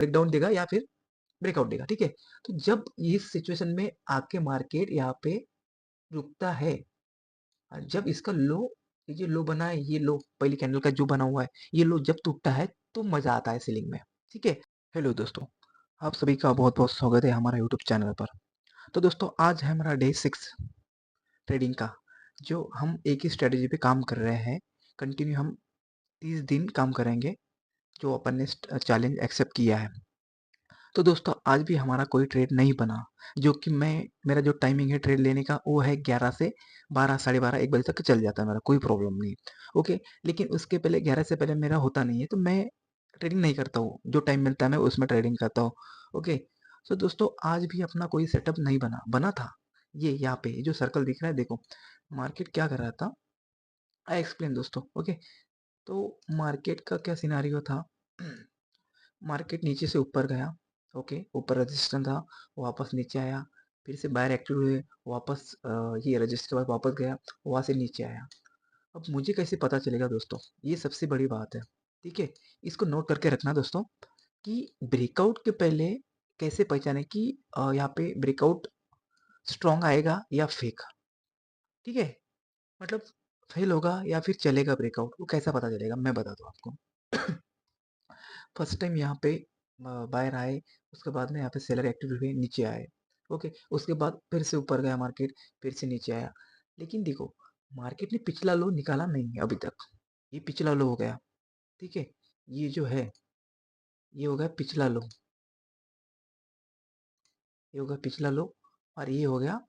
Breakdown देगा या फिर ब्रेकआउट देगा, ठीक है। तो जब इस सिचुएशन में आके मार्केट यहाँ पे रुकता है, जब इसका लो, ये जो लो बना है, ये लो पहली कैंडल का जो बना हुआ है, ये लो जब टूटता है तो मजा आता है सेलिंग में, ठीक है। हेलो दोस्तों, आप सभी का बहुत बहुत स्वागत है हमारा यूट्यूब चैनल पर। तो दोस्तों, आज है हमारा डे 6 ट्रेडिंग का, जो हम एक ही स्ट्रेटेजी पे काम कर रहे हैं। कंटिन्यू हम 30 दिन काम करेंगे, जो अपन ने चैलेंज एक्सेप्ट किया है। तो दोस्तों, आज भी हमारा कोई ट्रेड नहीं बना, जो कि मेरा जो टाइमिंग है ट्रेड लेने का वो है 11 से 12, साढ़े 12, 1 बजे तक चल जाता है मेरा, कोई प्रॉब्लम नहीं। ओके, लेकिन उसके पहले 11 से पहले मेरा होता नहीं है, तो मैं ट्रेडिंग नहीं करता हूँ। जो टाइम मिलता है मैं उसमें ट्रेडिंग करता हूँ। ओके, तो दोस्तों, आज भी अपना कोई सेटअप नहीं बना बना था। ये यहाँ पे जो सर्कल दिख रहा है, देखो मार्केट क्या कर रहा था, आई एक्सप्लेन दोस्तों। ओके, तो मार्केट का क्या सिनारियो था। मार्केट नीचे से ऊपर गया, ओके, ऊपर रजिस्टेंस था, वापस नीचे आया, फिर से बाहर एक्टिव हुए, वापस ये रजिस्टर के बाद वापस गया, वहां से नीचे आया। अब मुझे कैसे पता चलेगा दोस्तों, ये सबसे बड़ी बात है, ठीक है। इसको नोट करके रखना दोस्तों, कि ब्रेकआउट के पहले कैसे पहचाने कि यहाँ पे ब्रेकआउट स्ट्रॉन्ग आएगा या फेक, ठीक है। मतलब फेल होगा या फिर चलेगा ब्रेकआउट, वो कैसा पता चलेगा, मैं बता दूं आपको। फर्स्ट टाइम यहाँ पे बायर आए, उसके बाद में यहाँ पे सेलर एक्टिव हुए, नीचे आए। ओके, उसके बाद फिर से ऊपर गया मार्केट, फिर से नीचे आया। लेकिन देखो, मार्केट ने पिछला लो निकाला नहीं है अभी तक। ये पिछला लो हो गया, ठीक है। ये जो है, ये हो गया पिछला लो, ये हो गया पिछला लो, और ये हो गया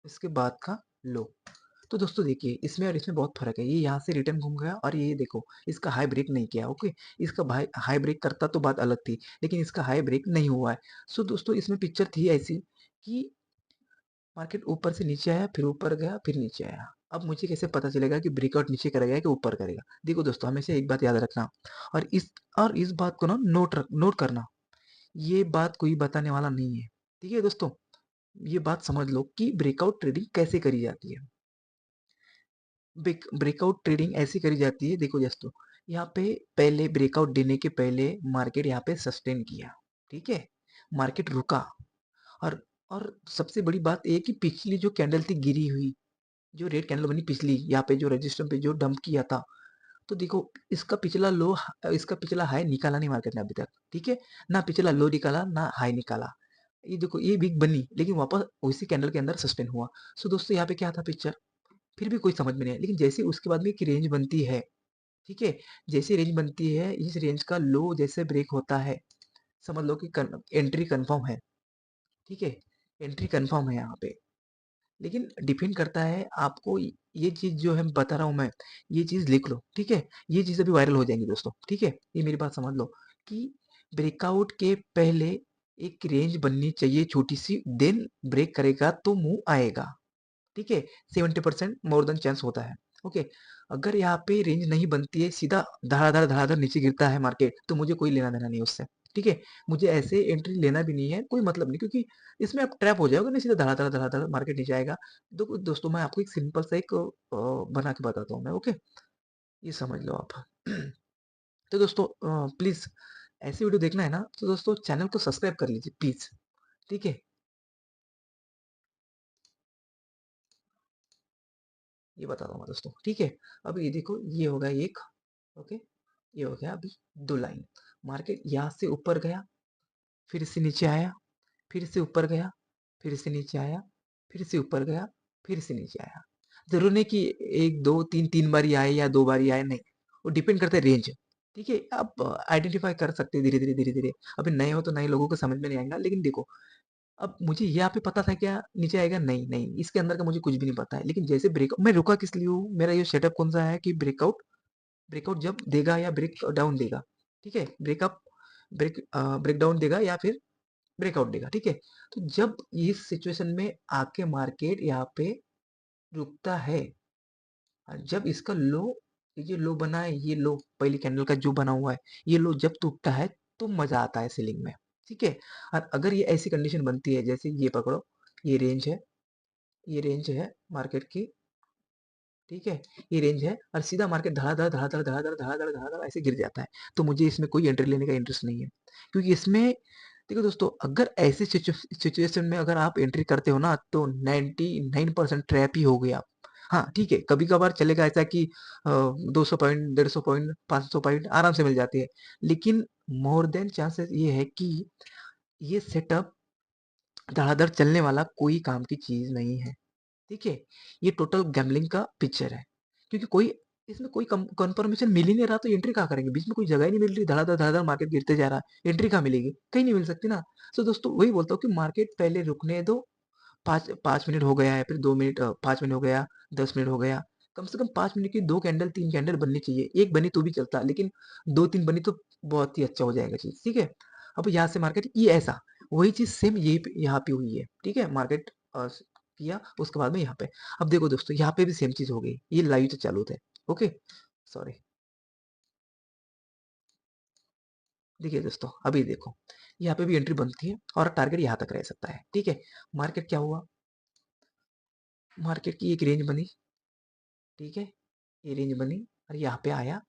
इसके बाद का लो। तो दोस्तों देखिए, इसमें और इसमें बहुत फर्क है। ये यहाँ से रिटर्न घूम गया, और ये देखो इसका हाई ब्रेक नहीं किया। ओके, इसका भाई हाई ब्रेक करता तो बात अलग थी, लेकिन इसका हाई ब्रेक नहीं हुआ है। सो दोस्तों, इसमें पिक्चर थी ऐसी कि मार्केट ऊपर से नीचे आया, फिर ऊपर गया, फिर नीचे आया। अब मुझे कैसे पता चलेगा कि ब्रेकआउट नीचे करेगा कि ऊपर करेगा। देखो दोस्तों, हमेशा एक बात याद रखना, और इस बात को ना नोट करना। ये बात कोई बताने वाला नहीं है, ठीक है दोस्तों। ये बात समझ लो कि ब्रेकआउट ट्रेडिंग कैसे करी जाती है। ब्रेकआउट ट्रेडिंग ऐसी करी जाती है, देखो दोस्तों, यहाँ पे पहले ब्रेकआउट देने के पहले मार्केट यहाँ पे सस्टेन किया, ठीक है। मार्केट रुका, और और सबसे बड़ी बात ये कि पिछली जो कैंडल थी गिरी हुई, जो रेड कैंडल बनी पिछली, यहाँ पे जो रजिस्टर पे जो डंप किया था, तो देखो इसका पिछला लो, इसका पिछला हाई निकाला नहीं मार्केट ने अभी तक, ठीक है। ना पिछला लो निकाला, ना हाई निकाला। ये देखो, ये बिग बनी, लेकिन वापस उसी कैंडल के अंदर सस्टेन हुआ। सो दोस्तों, यहाँ पे क्या था पिक्चर, फिर भी कोई समझ में नहीं आया। लेकिन जैसे उसके बाद में एक रेंज बनती है, ठीक है, जैसे रेंज बनती है, इस रेंज का लो जैसे ब्रेक होता है, समझ लो कि एंट्री कंफर्म है, ठीक है। एंट्री कंफर्म है यहाँ पे। लेकिन डिपेंड करता है आपको, ये चीज जो है बता रहा हूँ मैं, ये चीज लिख लो, ठीक है। ये चीज अभी वायरल हो जाएंगी दोस्तों, ठीक है। ये मेरी बात समझ लो कि ब्रेकआउट के पहले एक रेंज बननी चाहिए छोटी सी, देन ब्रेक करेगा तो मुंह आएगा, ठीक है। 70% मोर देन चांस होता है। ओके, अगर यहाँ पे रेंज नहीं बनती है, सीधा धड़ाधड़ धड़ाधड़ नीचे गिरता है मार्केट, तो मुझे कोई लेना देना नहीं उससे, ठीक है। मुझे ऐसे एंट्री लेना भी नहीं है, कोई मतलब नहीं, क्योंकि इसमें आप ट्रैप हो जाओगे ना, सीधा धड़ाधड़ धड़ाधड़ मार्केट नीचे आएगा। दोस्तों, मैं आपको एक सिंपल सा एक बना के बताता हूँ मैं, ओके, ये समझ लो आप। तो दोस्तों, प्लीज ऐसी वीडियो देखना है ना, तो दोस्तों चैनल को सब्सक्राइब कर लीजिए प्लीज, ठीक है। ये बता दूंगा दोस्तों, ठीक है। अब ये देखो, ये हो गया एक, ओके, ये हो गया अभी दो लाइन। मार्केट यहाँ से ऊपर गया, फिर से नीचे आया, फिर से ऊपर गया, फिर से नीचे आया, फिर से ऊपर गया, फिर से नीचे आया। जरूर नहीं कि एक दो तीन तीन बारी आए या दो बारी आए, नहीं, वो डिपेंड करता है रेंज, ठीक है। आप आइडेंटिफाई कर सकते हैं धीरे धीरे धीरे धीरे। अभी नए हो तो नए लोगों को समझ में नहीं आएगा, लेकिन देखो, अब मुझे यहाँ पे पता था क्या नीचे आएगा, नहीं नहीं, इसके अंदर का मुझे कुछ भी नहीं पता है। लेकिन जैसे ब्रेकआउट, मैं रुका किस लिए हूँ, मेरा ये सेटअप कौन सा है कि ब्रेकआउट ब्रेकआउट जब देगा या ब्रेक डाउन देगा, ठीक है। ब्रेकअप ब्रेक ब्रेक डाउन देगा या फिर ब्रेकआउट देगा, ठीक है। तो जब इस सिचुएशन में आके मार्केट यहाँ पे रुकता है, जब इसका लो, ये लो बना है, ये लो पहली कैंडल का जो बना हुआ है, ये लो जब टूटता है तो मजा आता है सेलिंग में, ठीक है। और अगर ये ऐसी कंडीशन बनती है, जैसे ये पकड़ो, ये रेंज है, ये रेंज है मार्केट की, ठीक है? ये रेंज है और सीधा मार्केट धड़ाधड़, धड़ाधड़, धड़ाधड़, धड़ाधड़, धड़ाधड़ ऐसे गिर जाता है। तो मुझे इसमें कोई एंट्री लेने का इंटरेस्ट नहीं है। क्योंकि इसमें देखो दोस्तों, अगर ऐसी सिचुएशन में अगर आप एंट्री करते हो ना, तो 99% ट्रैप ही होगे आप। हाँ, ठीक है, कभी-कभार चलेगा ऐसा कि 200 पॉइंट, 150 पॉइंट, 500 पॉइंट आराम से मिल जाती है। लेकिन मोर देन चांसेस ये है कि ये सेटअप धड़ाधड़ चलने वाला कोई काम की चीज़ नहीं है। ठीक है? ये टोटल गैम्बलिंग का पिक्चर है। क्योंकि कोई इसमें कोई कंफर्मेशन मिल ही नहीं रहा, तो एंट्री कहाँ करेंगे? बीच में कोई जगह ही नहीं मिल रही, धड़ाधड़ धड़ाधड़ मार्केट गिरते जा रहा है, एंट्री कहाँ मिलेगी? कहीं नहीं मिल सकती ना। सो दोस्तों वही बोलता हूँ कि मार्केट पहले रुकने दो। 5 मिनट हो गया है, फिर 2 मिनट 5 मिनट हो गया, 10 मिनट हो गया। कम से कम 5 मिनट की 2 कैंडल 3 कैंडल बननी चाहिए। 1 बनी तो भी चलता, लेकिन 2-3 बनी तो बहुत ही अच्छा हो जाएगा चीज़, ठीक है? अब यहाँ से मार्केट ये ऐसा, वही चीज़ सेम ये पे यहाँ पे हुई है, ठीक है? मार्केट किया, उसके बाद में यहाँ पे। अब देखो दोस्तों, यहाँ पे भी सेम चीज़ हो गई। ये लाइव से चालू थे, ओके? सॉरी। देखिए दोस्तों, अभी देखो, यहाँ पे भी एंट्री बनती है और टारगेट यहाँ तक रह सकता है, ठीक है? मार्केट क्या हुआ? मार्केट की एक रेंज बनी, ठीक है? ये रेंज बनी और यहाँ पे आया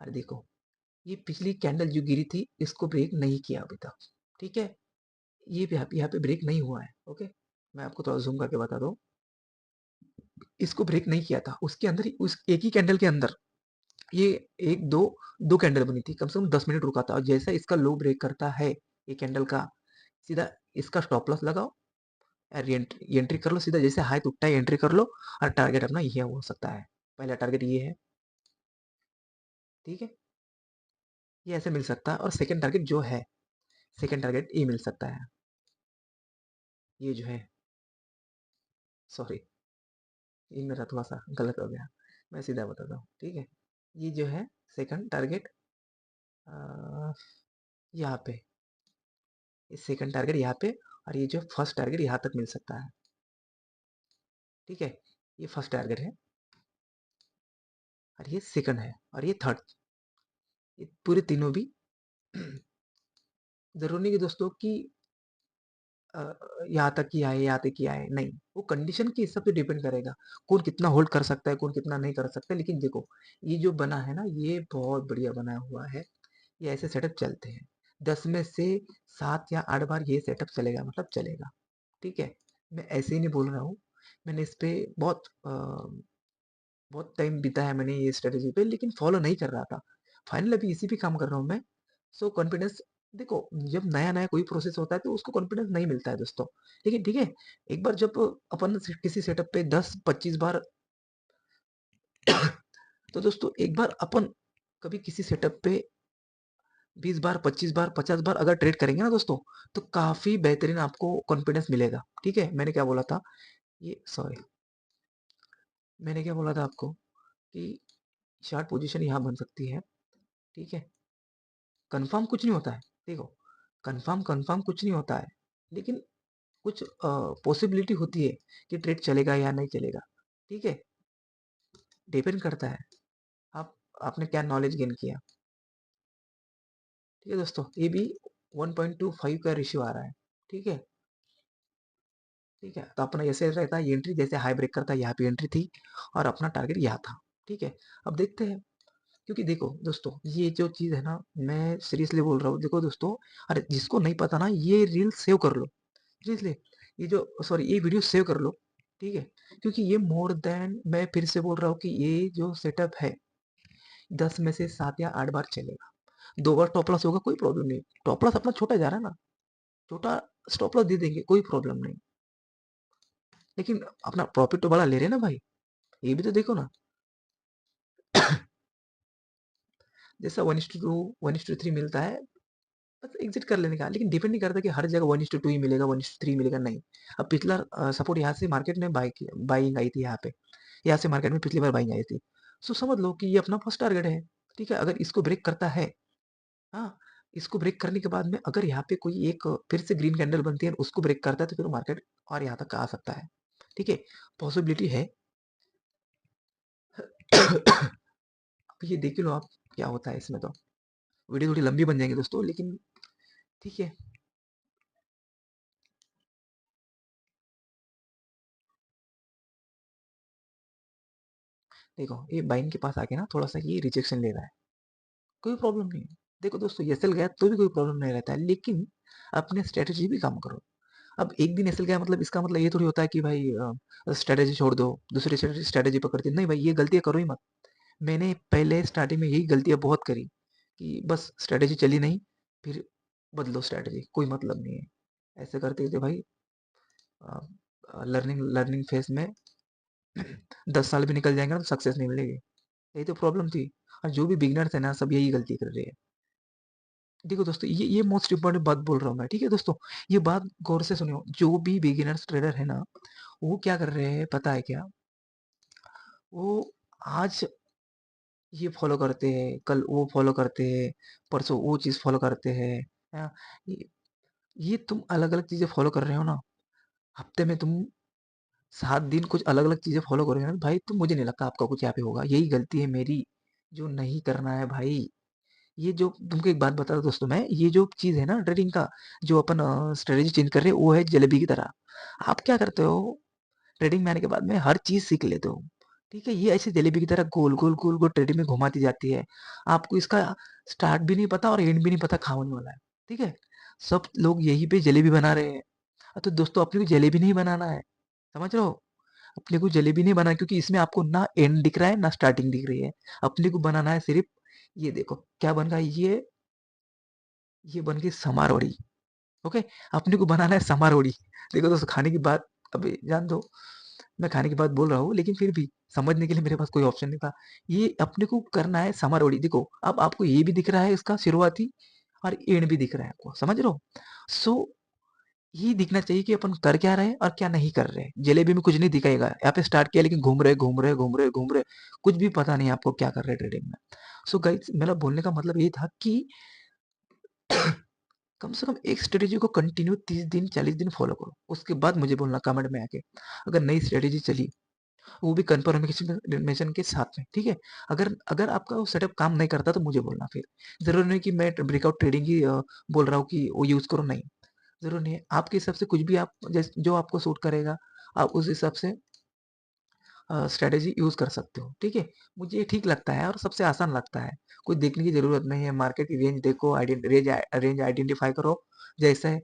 और देखो, ये पिछली कैंडल जो गिरी थी, इसको ब्रेक नहीं किया अभी तक, ठीक है? ये भी यहाँ पे ब्रेक नहीं हुआ है, ओके? मैं आपको थोड़ा ज़ूम करके बता दूँ। इसको ब्रेक नहीं किया था, उसके अंदर ही उस एक ही कैंडल के अंदर ये 1, 2 कैंडल बनी थी, कम से कम 10 मिनट रुका था और जैसा इसका लो ब्रेक करता है, ये कैंडल का, सीधा इसका स्टॉप लॉस लगाओ और एंट्री कर लो, सीधा जैसे हाई टूटता है एंट्री कर लो और टारगेट अपना ये हो सकता है। पहला टारगेट ये है, ठीक है? ये ऐसे मिल सकता है और सेकंड टारगेट जो है, सेकंड टारगेट ये मिल सकता है। ये जो है, सॉरी, ये मेरा थोड़ा-सा गलत हो गया। मैं सीधा बताता हूँ, ठीक है? ये जो है सेकंड टारगेट अ, यहाँ पे, ये सेकंड टारगेट यहाँ पे और ये जो फर्स्ट टारगेट यहाँ तक मिल सकता है, ठीक है? ये फर्स्ट टारगेट है और ये सेकंड है और ये थर्ड। ये पूरे तीनों भी ज़रूरी नहीं कि दोस्तों कि अ, यहाँ तक ही आए, यहाँ तक ही आए, नहीं। वो कंडीशन के हिसाब से डिपेंड करेगा। कौन कितना होल्ड कर सकता है, कौन कितना नहीं कर सकता है। लेकिन देखो, ये जो बना है ना, ये बहुत बढ़िया बना हुआ है। ये ऐसे सेटअप चलते हैं। 10 में से 7 या 8 बार ये सेटअप चलेगा, मतलब चलेगा। ठीक है? मैं ऐसे ही नहीं बोल रहा हूँ। मैंने इस पे बहुत टाइम बिताया मैंने ये स्ट्रेटेजी पे, लेकिन फॉलो नहीं कर रहा था। फाइनली अभी इसी पे काम कर रहा हूँ मैं। सो कॉन्फिडेंस, देखो, जब नया-नया कोई प्रोसेस होता है तो उसको कॉन्फिडेंस नहीं मिलता है दोस्तों। लेकिन ठीक है, एक बार जब अपन किसी सेटअप पे 10-25 बार तो दोस्तों एक बार अपन कभी किसी सेटअप पे 20 बार, 25 बार, 50 बार अगर ट्रेड करेंगे ना दोस्तों, तो काफ़ी बेहतरीन आपको कॉन्फिडेंस मिलेगा। ठीक है? मैंने क्या बोला था? ये सॉरी, मैंने क्या बोला था आपको कि शार्ट पोजीशन यहाँ बन सकती है। ठीक है? कंफर्म कुछ नहीं होता है। देखो, कंफर्म कंफर्म कुछ नहीं होता है, लेकिन कुछ पॉसिबिलिटी होती है कि ट्रेड चलेगा या नहीं चलेगा। ठीक है? डिपेंड करता है आप आपने क्या नॉलेज गेन किया। ठीक है दोस्तों, ये भी 1.25 का रेशियो आ रहा है। ठीक है? ठीक है? तो अपना ऐसे रहता है, एंट्री जैसे हाई ब्रेक करता है, यहाँ पे एंट्री थी और अपना टारगेट यहाँ था। ठीक है? अब देखते हैं, क्योंकि देखो दोस्तों, ये जो चीज़ है ना, मैं सीरियसली बोल रहा हूँ। देखो दोस्तों, अरे जिसको नहीं पता ना, ये रील सेव कर लो। सीरियसली, ये जो सॉरी, ये वीडियो सेव कर लो, ठीक है? क्योंकि ये मोर देन, मैं फिर से बोल रहा हूँ कि ये जो सेटअप है, 10 में से 7 या 8 बार चलेगा। 2 बार स्टॉप लॉस होगा, कोई प्रॉब्लम नहीं। स्टॉप लॉस अपना छोटा जा रहा है ना, छोटा स्टॉप लॉस दे देंगे, कोई प्रॉब्लम नहीं। लेकिन अपना प्रॉफिट तो बड़ा ले रहे हैं ना भाई, ये भी तो देखो ना। जैसा 1:2, 1:3 मिलता है, बस एग्जिट कर लेने का। लेकिन डिपेंड नहीं करता कि हर जगह 1:2 ही मिलेगा, 1:3 मिलेगा, नहीं। अब पिछला सपोर्ट यहाँ से मार्केट ने बाइंग आई थी यहाँ पे, यहाँ से मार्केट में पिछली बार बाइंग आई थी। सो समझ लो कि ये अपना फर्स्ट टारगेट है। ठीक है? अगर इसको ब्रेक करता है, हाँ, इसको ब्रेक करने के बाद में अगर यहाँ पे कोई एक फिर से ग्रीन कैंडल बनती है, उसको ब्रेक करता है, तो फिर मार्केट और यहाँ तक आ सकता है। ठीक है? पॉसिबिलिटी है। ये देख लो आप, क्या होता है इसमें। तो वीडियो थोड़ी लंबी बन जाएंगी दोस्तों, लेकिन ठीक है। देखो ये बाइंग के पास आके ना थोड़ा-सा ये रिजेक्शन ले रहा है, कोई प्रॉब्लम नहीं है। देखो दोस्तों ये एसएल गया तो भी कोई प्रॉब्लम नहीं रहता है, लेकिन अपने स्ट्रैटेजी भी काम करो। अब एक दिन एसएल गया मतलब इसका मतलब ये थोड़ी होता है कि भाई स्ट्रैटेजी छोड़ दो, दूसरी स्ट्रैटेजी पकड़ती नहीं भाई, ये गलतियाँ करो ही मत। मैंने पहले स्टार्टिंग में यही गलतियाँ बहुत करी कि बस स्ट्रैटेजी चली नहीं, फिर बदलो स्ट्रैटेजी, कोई मतलब नहीं है। ऐसे करते-करते भाई लर्निंग लर्निंग फेज़ में 10 साल भी निकल जाएँगे ना तो सक्सेस नहीं मिलेगी। यही तो प्रॉब्लम थी और जो भी बिगिनर्स हैं ना सब यही गलती कर रहे हैं। देखो दोस्तों ये मोस्ट इम्पोर्टेंट बात बोल रहा हूँ मैं, ठीक है दोस्तों? ये बात गौर से सुनियो, जो भी बिगिनर्स ट्रेडर है ना, वो क्या कर रहे हैं पता है क्या? वो आज ये फॉलो करते हैं, कल वो फॉलो करते हैं, परसों वो चीज़ फॉलो करते हैं। हाँ, ये ये तुम अलग-अलग चीज़ें फॉलो कर रहे हो ना, हफ्ते में तुम 7 दिन कुछ अलग-अलग चीज़ें फॉलो करोगे ना भाई, तो मुझे नहीं लगता आपका कुछ यहाँ पे होगा। यही गलती है मेरी, जो नहीं करना है भाई। ये जो तुमको एक बात बता रहा हूँ दोस्तों मैं, ये जो चीज़ है ना ट्रेडिंग का, जो अपन स्ट्रेटेजी चेंज कर रहे हैं, वो है जलेबी की तरह। आप क्या करते हो, ट्रेडिंग में आने के बाद में हर चीज़ सीख लेते हो। ठीक है? ये ऐसे जलेबी की तरह गोल-गोल, गोल-गोल ट्रेडिंग में घुमाती जाती है। आपको इसका स्टार्ट भी नहीं पता और एंड भी नहीं पता कहाँ होने वाला है। ठीक है? सब लोग यहीं पे जलेबी बना रहे हैं। तो दोस्तों अपने को जलेबी नहीं बनाना है। समझ रहे हो? अपने को जलेबी नहीं बनाना, क्योंकि इसमें आपको ना एंड दिख रहा है, ना स्टार्टिंग दिख रही है। अपने को बनाना है सिर्फ़ ये देखो, क्या बन रहा है ये बन गई समारोड़ी। ओके? अपने को बनाना है समारोड़ी। देखो दोस्तों खाने की बात अभी जान दो, मैं खाने की बात बोल रहा हूँ, लेकिन फिर भी समझने के लिए मेरे पास कोई ऑप्शन नहीं था। ये अपने को करना है समारोड़ी। देखो, अब आपको ये भी दिख रहा है इसका शुरुआती और एंड भी दिख रहा है आपको, समझ रहे हो? सो ये दिखना चाहिए कि अपन कर क्या रहे हैं और क्या नहीं कर रहे हैं। जलेबी में कुछ नहीं दिखाएगा। यहाँ पे स्टार्ट किया लेकिन घूम रहे, घूम रहे, घूम रहे, घूम रहे। कुछ भी पता नहीं आपको क्या कर रहे हैं ट्रेडिंग में। सो गाइस मेरा बोलने का मतलब ये था कि कम से कम एक स्ट्रेटेजी को कंटिन्यू 30 दिन 40 दिन फॉलो करो। उसके बाद मुझे बोलना कमेंट में आके, अगर नई स्ट्रेटेजी चली, वो भी कन्फर्मेशन के साथ में, ठीक है? अगर अगर आपका वो सेटअप काम नहीं करता तो मुझे बोलना फिर। ज़रूरी नहीं कि मैं ब्रेकआउट ट्रेडिंग ही बोल रहा हूँ कि वो यूज़ करो, नहीं। ज़रूरी नहीं है। आपके हिसाब से कुछ भी आप जो आपको सूट करेगा, आप उस हिसाब से स्ट्रैटेजी यूज़ कर सकते हो, ठीक है? मुझे ये ठीक लगता है और सबसे आसान लगता है। कोई देखने की ज़रूरत नहीं है, मार्केट की रेंज देखो, रेंज आइडेंटिफ़ाई करो। जैसे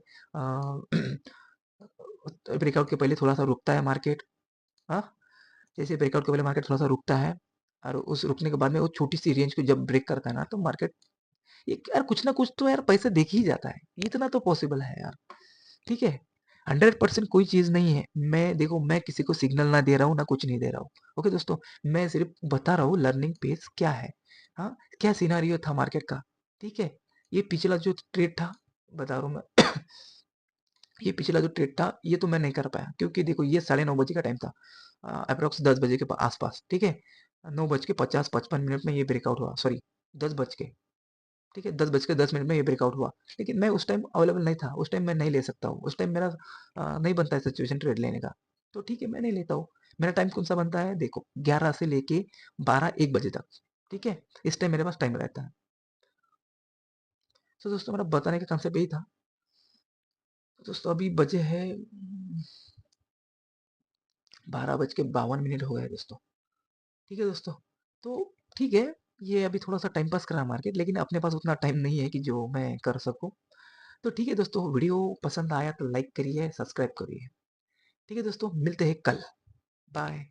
ब्रेकआउट के पहले थोड़ा-सा रुकता है मार्केट, हाँ? जैसे ब्रेकआउट के पहले मार्केट थोड़ा-सा रुकता है और उस रुकने के बाद में वो छोटी-सी रेंज को जब ब्रेक करता है ना, तो मार्केट एक यार कुछ ना कुछ तो यार पैसे देख ही जाता है। इतना तो पॉसिबल है यार। ठीक है? 100% कोई चीज़ नहीं है। मैं देखो मैं किसी को सिग्नल ना दे रहा हूँ, ना कुछ नहीं दे रहा हूँ। ओके दोस्तों? मैं सिर्फ़ बता रहा हूँ लर्निंग पेज क्या है। हाँ? क्या सिनेरियो था मार्केट का, ठीक है? ये पिछला जो ट्रेड था, बता रहा हूँ मैं ये पिछला जो ट्रेड था, ये तो मैं नहीं कर पाया क्योंकि देखो ये साढ़े 9 बजे का टाइम था। एप्रॉक्स 10 बजे के आस-पास, ठीक है? 9 बज के 50-55 मिनट में ये ब्रेकआउट हुआ, सॉरी 10 बज के, ठीक है? 10 बज के 10 मिनट में ये ब्रेकआउट हुआ। लेकिन मैं उस टाइम अवेलेबल नहीं था, उस टाइम मैं नहीं ले सकता हूँ। उस टाइम मेरा नहीं बनता है सिचुएशन ट्रेड लेने का। तो ठीक है, मैं नहीं लेता हूँ। मेरा टाइम कौन-सा बनता है देखो 11 से लेके 12-1 बजे तक, ठीक है? इस टाइम मेरे पास टाइम रहता है। तो दोस्तों मेरा बताने का कांसेप्ट यही था। तो दोस्तों अभी बजे हैं 12:52 हो गए दोस्तों। ठीक है दोस्तों? तो ठीक है, ये अभी थोड़ा-सा टाइम पास कर रहा है मार्केट, लेकिन अपने पास उतना टाइम नहीं है कि जो मैं कर सकूँ। तो ठीक है दोस्तों, वीडियो पसंद आया तो लाइक करिए, सब्सक्राइब करिए। ठीक है दोस्तों, मिलते हैं कल। बाय।